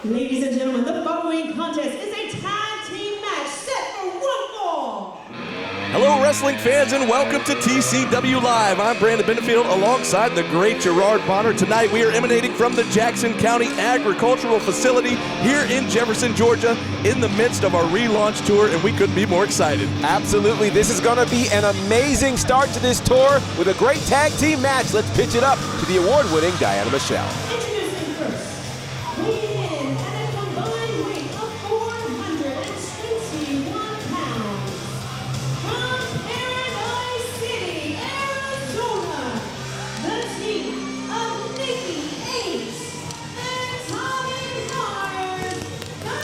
Ladies and gentlemen, the following contest is a tag team match set for one fall. Hello, wrestling fans, and welcome to TCW Live. I'm Brandon Benefield alongside the great Gerard Bonner. Tonight, we are emanating from the Jackson County Agricultural Facility here in Jefferson, Georgia, in the midst of our relaunch tour, and we couldn't be more excited. Absolutely. This is going to be an amazing start to this tour with a great tag team match. Let's pitch it up to the award-winning Diana Michelle. Introducing first, weighing in at a combined weight of 421 pounds, from Paradise City, Arizona, the team of Nikki, Ace, and Tommy Mars, the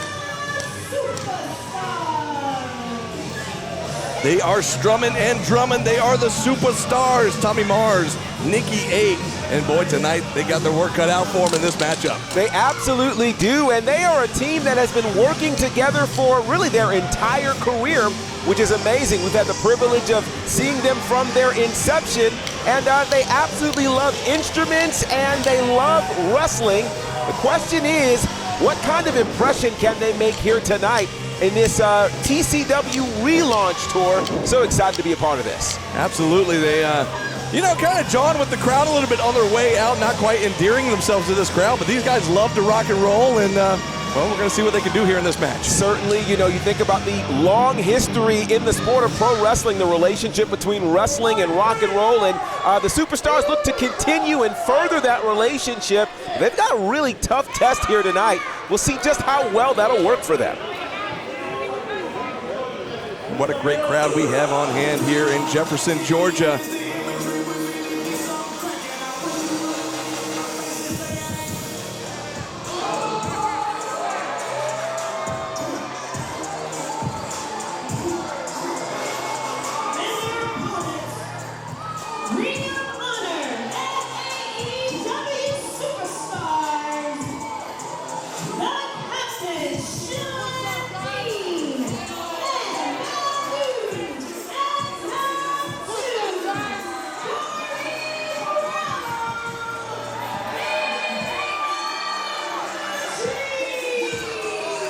SüpaStärz. They are strumming and drumming. They are the SüpaStärz. Tommy Mars, Nikki A. And boy, tonight they got their work cut out for them in this matchup. They absolutely do, and they are a team that has been working together for really their entire career, which is amazing. We've had the privilege of seeing them from their inception, and they absolutely love instruments and they love wrestling. The question is, what kind of impression can they make here tonight in this TCW Relaunch Tour? So excited to be a part of this. Absolutely. They, kind of jawing with the crowd a little bit on their way out, not quite endearing themselves to this crowd, but these guys love to rock and roll, and well, we're going to see what they can do here in this match. Certainly, you think about the long history in the sport of pro wrestling, the relationship between wrestling and rock and roll, and the SüpaStärz look to continue and further that relationship. They've got a really tough test here tonight. We'll see just how well that'll work for them. What a great crowd we have on hand here in Jefferson, Georgia.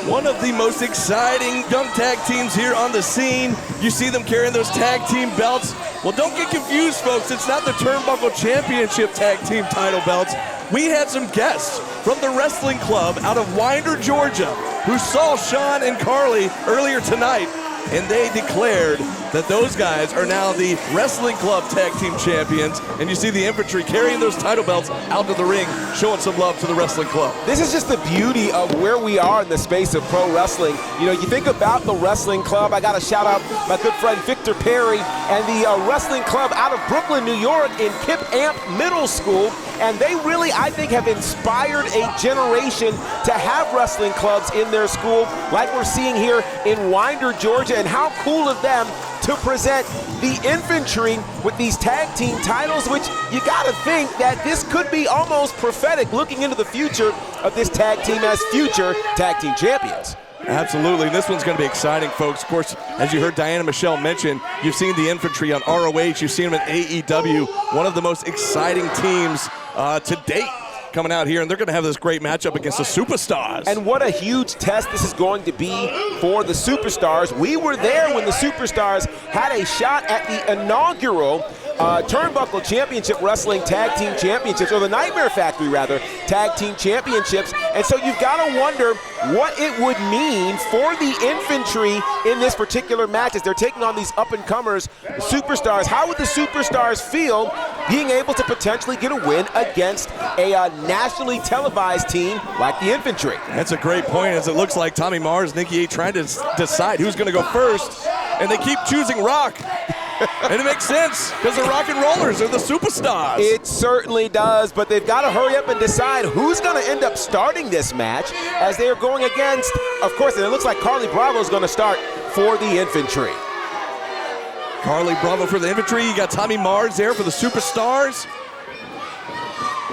One of the most exciting young tag teams here on the scene. You see them carrying those tag team belts. Well, don't get confused, folks. It's not the Turnbuckle Championship tag team title belts. We had some guests from the wrestling club out of Winder, Georgia, who saw Shawn and Carlie earlier tonight, and they declared that those guys are now the wrestling club tag team champions. And you see the Infantry carrying those title belts out to the ring, showing some love to the wrestling club. This is just the beauty of where we are in the space of pro wrestling. You think about the wrestling club. I got to shout out my good friend Victor Perry and the wrestling club out of Brooklyn, New York in Kip Amp Middle School. And they really, I think, have inspired a generation to have wrestling clubs in their school, like we're seeing here in Winder, Georgia. And how cool of them to present the Infantry with these tag team titles, which you gotta think that this could be almost prophetic looking into the future of this tag team as future tag team champions. Absolutely. This one's going to be exciting, folks. Of course, as you heard Diana Michelle mention, you've seen the Infantry on ROH. You've seen them at AEW. One of the most exciting teams to date coming out here, and they're going to have this great matchup against the SüpaStärz. And what a huge test this is going to be for the SüpaStärz. We were there when the SüpaStärz had a shot at the inaugural Turnbuckle Championship Wrestling Tag Team Championships, or the Nightmare Factory, rather, Tag Team Championships. And so you've got to wonder what it would mean for the Infantry in this particular match as they're taking on these up-and-comers, SüpaStärz. How would the SüpaStärz feel being able to potentially get a win against a nationally televised team like the Infantry? That's a great point, as it looks like Tommy Mars, Nikki A trying to decide who's going to go first, and they keep choosing Rock. And it makes sense, because the rock and rollers are the SüpaStärz. It certainly does, but they've got to hurry up and decide who's going to end up starting this match as they are going against, of course, and it looks like Carlie Bravo is going to start for the Infantry. Carlie Bravo for the Infantry. You got Tommy Mars there for the SüpaStärz.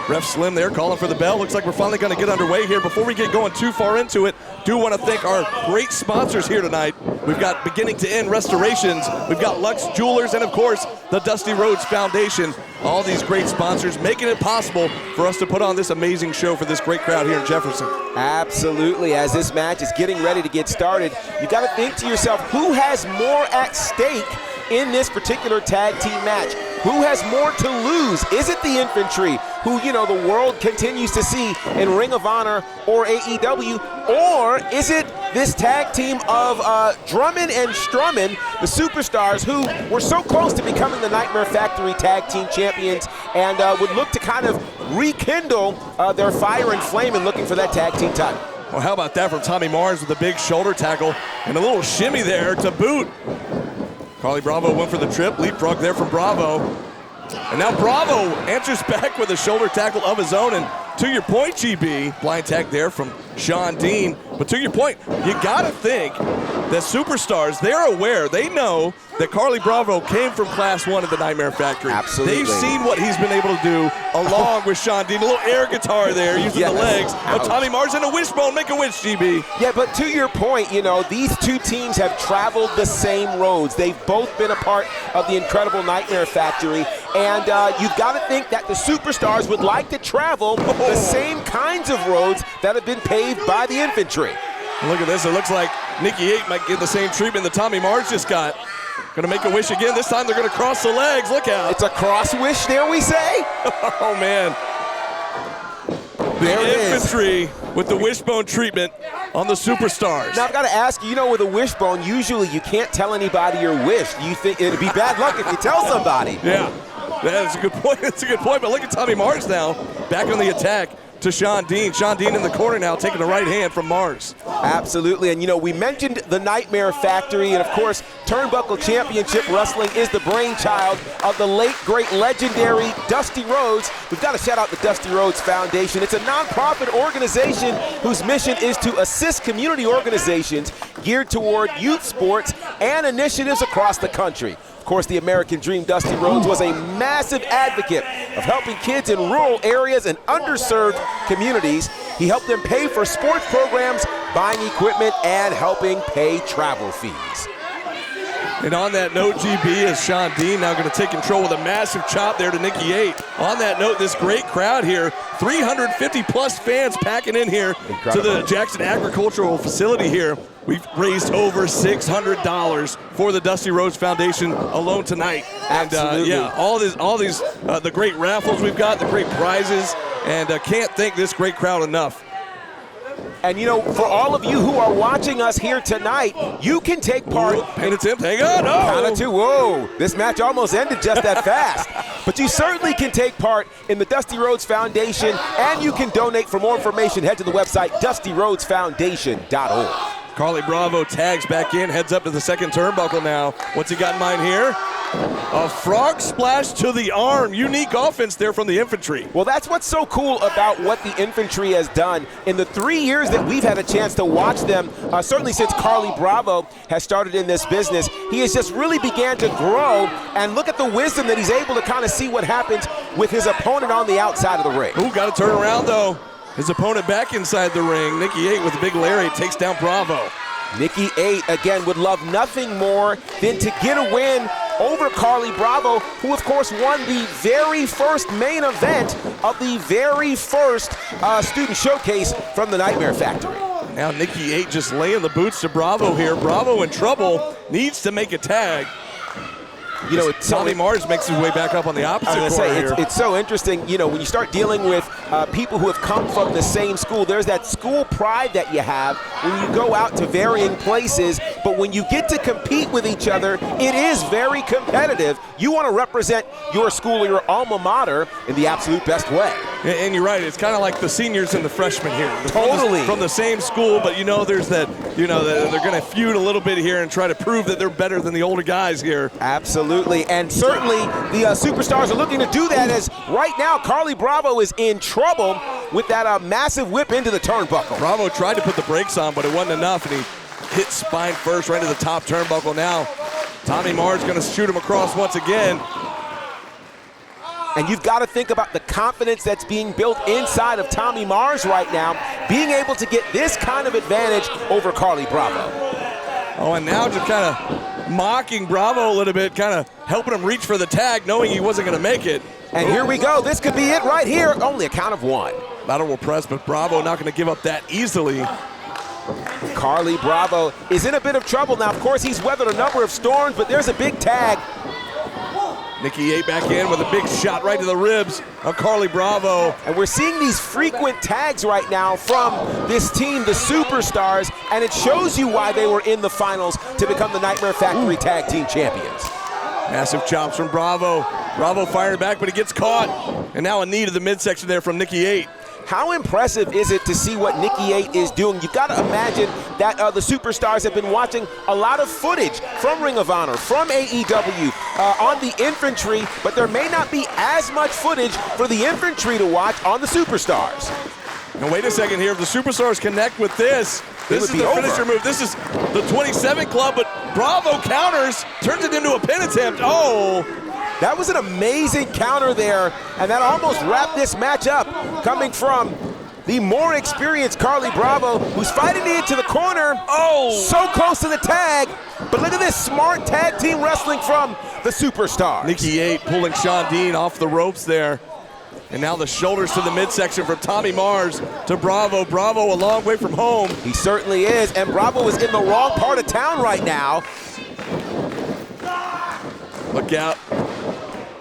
Ref Slim there calling for the bell. Looks like we're finally going to get underway here. Before we get going too far into it, do want to thank our great sponsors here tonight. We've got Beginning to End Restorations. We've got Lux Jewelers, and of course, the Dusty Rhodes Foundation. All these great sponsors making it possible for us to put on this amazing show for this great crowd here in Jefferson. Absolutely. As this match is getting ready to get started, you got to think to yourself, who has more at stake in this particular tag team match? Who has more to lose? Is it the Infantry, who, you know, the world continues to see in Ring of Honor or AEW, or is it this tag team of Drummond and Strummin, the SüpaStärz, who were so close to becoming the Nightmare Factory Tag Team Champions and would look to kind of rekindle their fire and flame in looking for that tag team title? Well, how about that from Tommy Mars with a big shoulder tackle and a little shimmy there to boot. Carlie Bravo went for the trip, leapfrog there from Bravo. And now Bravo answers back with a shoulder tackle of his own. And to your point, GB, blind tag there from Shawn Dean. But to your point, you gotta think that SüpaStärz, they're aware, they know that Carlie Bravo came from Class 1 at the Nightmare Factory. Absolutely. They've seen what he's been able to do along with Shawn Dean. A little air guitar there, using the legs. But Tommy Mars and a wishbone, make a wish, GB. Yeah, but to your point, you know, these two teams have traveled the same roads. They've both been a part of the incredible Nightmare Factory. And you've got to think that the SüpaStärz would like to travel the same kinds of roads that have been paved by the Infantry. Look at this, it looks like Nikki 8 might get the same treatment that Tommy Mars just got. Gonna make a wish again, this time they're gonna cross the legs, look out. It's a cross wish, dare we say? Oh man. The Infantry with the wishbone treatment on the SüpaStärz. Now I've got to ask you, you know, with a wishbone, usually you can't tell anybody your wish. You think it'd be bad luck if you tell somebody. Yeah, that's a good point, that's a good point, but look at Tommy Mars now, back on the attack to Shawn Dean. Shawn Dean in the corner now, taking the right hand from Mars. Absolutely, and you know, we mentioned the Nightmare Factory, and of course, Turnbuckle Championship Wrestling is the brainchild of the late, great, legendary Dusty Rhodes. We've got to shout out the Dusty Rhodes Foundation. It's a non-profit organization whose mission is to assist community organizations geared toward youth sports and initiatives across the country. Of course, the American Dream, Dusty Rhodes, was a massive advocate of helping kids in rural areas and underserved communities. He helped them pay for sports programs, buying equipment, and helping pay travel fees. And on that note, GB, is Shawn Dean now going to take control with a massive chop there to Nikki 8. On that note, this great crowd here, 350-plus fans packing in here to the Jackson Agricultural Facility here. We've raised over $600 for the Dusty Rhodes Foundation alone tonight. Absolutely. And yeah, all these the great raffles we've got, the great prizes, and can't thank this great crowd enough. And you know, for all of you who are watching us here tonight, you can take part. And it's him, hang on, oh! Count of two, whoa, this match almost ended just that fast. But you certainly can take part in the Dusty Rhodes Foundation, and you can donate. For more information, head to the website, DustyRhodesFoundation.org. Carlie Bravo tags back in, heads up to the second turnbuckle now. What's he got in mind here? A frog splash to the arm. Unique offense there from the Infantry. Well, that's what's so cool about what the Infantry has done. In the 3 years that we've had a chance to watch them, certainly since Carlie Bravo has started in this business, he has just really began to grow, and look at the wisdom that he's able to kind of see what happens with his opponent on the outside of the ring. Ooh, got to turn around though. His opponent back inside the ring. Nikki 8 with a big lariat takes down Bravo. Nikki 8, again, would love nothing more than to get a win over Carlie Bravo, who, of course, won the very first main event of the very first student showcase from the Nightmare Factory. Now Nikki 8 just laying the boots to Bravo here. Bravo in trouble, needs to make a tag. You know, Tommy Mars makes his way back up on the opposite corner here. It's so interesting, you know, when you start dealing with people who have come from the same school, there's that school pride that you have when you go out to varying places, but when you get to compete with each other, it is very competitive. You want to represent your school or your alma mater in the absolute best way. And you're right, it's kind of like the seniors and the freshmen here. Totally. From the same school, but you know, there's that, you know, they're going to feud a little bit here and try to prove that they're better than the older guys here. Absolutely, and certainly the SüpaStärz are looking to do that, as right now Carlie Bravo is in trouble with that massive whip into the turnbuckle. Bravo tried to put the brakes on, but it wasn't enough, and he hit spine first right to the top turnbuckle. Now Tommy Mars going to shoot him across once again. And you've got to think about the confidence that's being built inside of Tommy Mars right now, being able to get this kind of advantage over Carlie Bravo. Oh, and now just kind of mocking Bravo a little bit, kind of helping him reach for the tag, knowing he wasn't going to make it. And here we go. This could be it right here. Only a count of 1. Lateral press, but Bravo not going to give up that easily. Carlie Bravo is in a bit of trouble now. Of course, he's weathered a number of storms, but there's a big tag. Nikki 8 back in with a big shot right to the ribs of Carlie Bravo. And we're seeing these frequent tags right now from this team, the SüpaStärz, and it shows you why they were in the finals to become the Nightmare Factory Tag Team Champions. Massive chops from Bravo. Bravo firing back, but he gets caught. And now a knee to the midsection there from Nikki 8. How impressive is it to see what Nikki 8 is doing? You've got to imagine that the SüpaStärz have been watching a lot of footage from Ring of Honor, from AEW, on the Infantry, but there may not be as much footage for the Infantry to watch on the SüpaStärz. Now wait a second here, if the SüpaStärz connect with this is the finisher move. This is the 27 club, but Bravo counters, turns it into a pin attempt. Oh! That was an amazing counter there, and that almost wrapped this match up, coming from the more experienced Carlie Bravo, who's fighting to get to the corner. Oh! So close to the tag, but look at this smart tag team wrestling from the SüpaStärz. Nikki 8 pulling Shawn Dean off the ropes there. And now the shoulders to the midsection from Tommy Mars to Bravo. Bravo a long way from home. He certainly is, and Bravo is in the wrong part of town right now. Look out.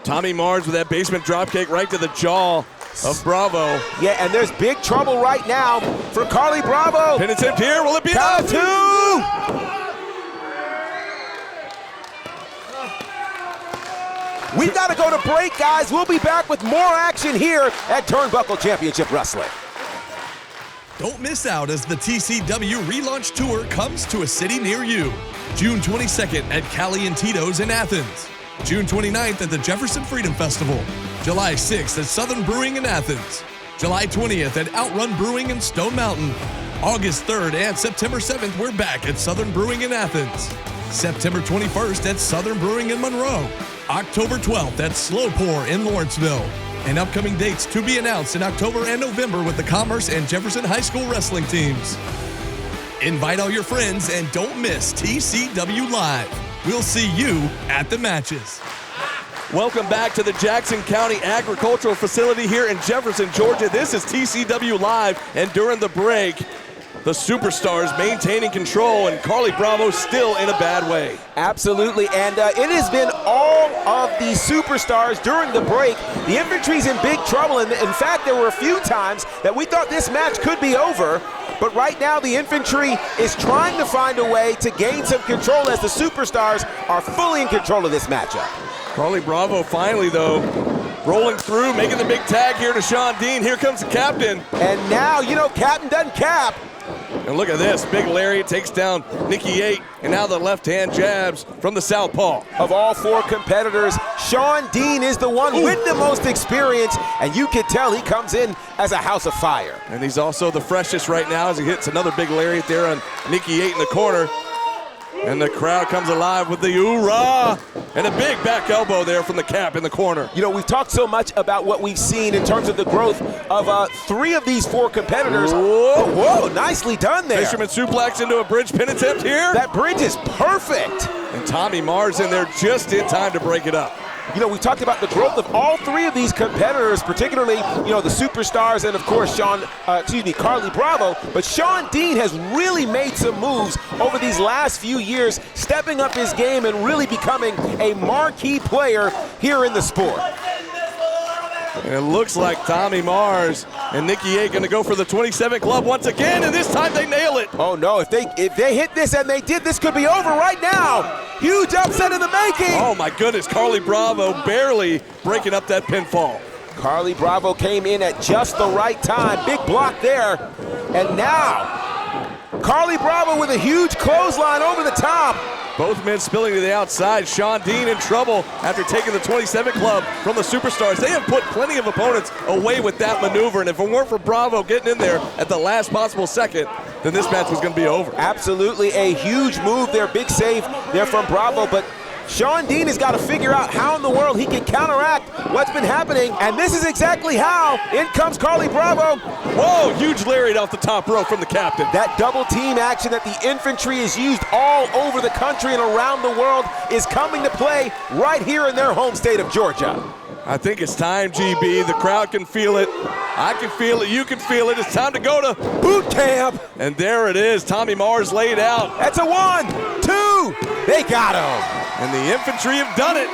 Tommy Mars with that basement dropkick right to the jaw of Bravo. Yeah, and there's big trouble right now for Carlie Bravo. Pin attempt here, will it be Count 2? We've got to go to break, guys. We'll be back with more action here at Turnbuckle Championship Wrestling. Don't miss out as the TCW Relaunch Tour comes to a city near you. June 22nd at Carlie and Tito's in Athens. June 29th at the Jefferson Freedom Festival. July 6th at Southern Brewing in Athens. July 20th at Outrun Brewing in Stone Mountain. August 3rd and September 7th, we're back at Southern Brewing in Athens. September 21st at Southern Brewing in Monroe. October 12th at Slow Pour in Lawrenceville. And upcoming dates to be announced in October and November with the Commerce and Jefferson High School wrestling teams. Invite all your friends and don't miss TCW Live. We'll see you at the matches. Welcome back to the Jackson County Agricultural Facility here in Jefferson, Georgia. This is TCW Live, and during the break, the SüpaStärz maintaining control, and Carlie Bravo still in a bad way. Absolutely, and it has been all of the SüpaStärz during the break. The Infantry's in big trouble, and in fact, there were a few times that we thought this match could be over, but right now the Infantry is trying to find a way to gain some control as the SüpaStärz are fully in control of this matchup. Carlie Bravo finally, though, rolling through, making the big tag here to Shawn Dean. Here comes the captain. And now, you know, captain doesn't cap. And look at this, big lariat takes down Nikki 8, and now the left-hand jabs from the southpaw. Of all 4 competitors, Shawn Dean is the one with the most experience, and you can tell he comes in as a house of fire. And he's also the freshest right now as he hits another big lariat there on Nikki 8 in the corner. And the crowd comes alive with the hoorah! And a big back elbow there from the cap in the corner. You know, we've talked so much about what we've seen in terms of the growth of 3 of these 4 competitors. Whoa, nicely done there. Fisherman suplex into a bridge pin attempt here. That bridge is perfect. And Tommy Mars in there just in time to break it up. You know, we talked about the growth of all 3 of these competitors, particularly, you know, the SüpaStärz and, of course, Carlie Bravo. But Shawn Dean has really made some moves over these last few years, stepping up his game and really becoming a marquee player here in the sport. And it looks like Tommy Mars and Nikki 8 going to go for the 27 club once again, and this time they nail it. Oh no, if they hit this, and they did, this could be over right now. Huge upset in the making. Oh my goodness, Carlie Bravo barely breaking up that pinfall. Carlie Bravo came in at just the right time. Big block there. And now, Carlie Bravo with a huge clothesline over the top. Both men spilling to the outside. Shawn Dean in trouble after taking the 27 club from the SüpaStärz. They have put plenty of opponents away with that maneuver, and if it weren't for Bravo getting in there at the last possible second, then this match was going to be over. Absolutely a huge move there, big save there from Bravo, but Shawn Dean has got to figure out how in the world he can counteract what's been happening, and this is exactly how. In comes Carlie Bravo. Whoa, huge lariat off the top rope from the captain. That double team action that the Infantry has used all over the country and around the world is coming to play right here in their home state of Georgia. I think it's time, GB. The crowd can feel it. I can feel it. You can feel it. It's time to go to boot camp. And there it is. Tommy Mars laid out. That's a 1, 2. They got him. And the Infantry have done it.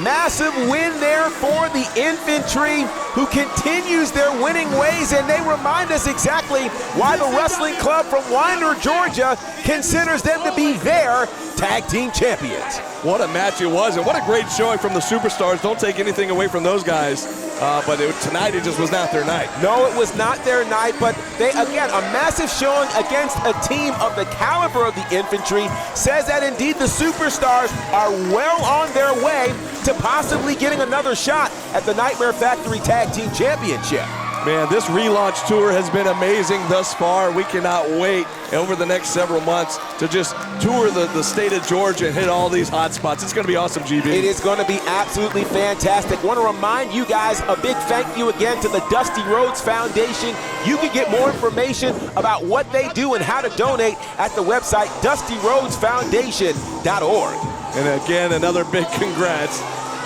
Massive win there for the Infantry, who continues their winning ways, and they remind us exactly why the wrestling club from Winder, Georgia considers them to be their tag team champions. What a match it was, and what a great showing from the SüpaStärz. Don't take anything away from those guys, but tonight it just was not their night. No, it was not their night, but they, again, a massive showing against a team of the caliber of the Infantry says that indeed the SüpaStärz are well on their way to possibly getting another shot at the Nightmare Factory Tag Team Championship. Man, this relaunch tour has been amazing thus far. We cannot wait over the next several months to just tour the state of Georgia and hit all these hot spots. It's going to be awesome, GB. It is going to be absolutely fantastic. Want to remind you guys, a big thank you again to the Dusty Rhodes Foundation. You can get more information about what they do and how to donate at the website DustyRhodesFoundation.org. And again, another big congrats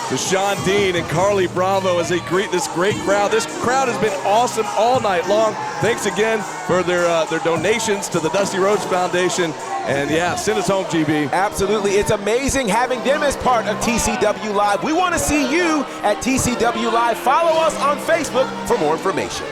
to Shawn Dean and Carlie Bravo as they greet this great crowd. This crowd has been awesome all night long. Thanks again for their donations to the Dusty Rhodes Foundation. And yeah, send us home, GB. Absolutely. It's amazing having them as part of TCW Live. We want to see you at TCW Live. Follow us on Facebook for more information.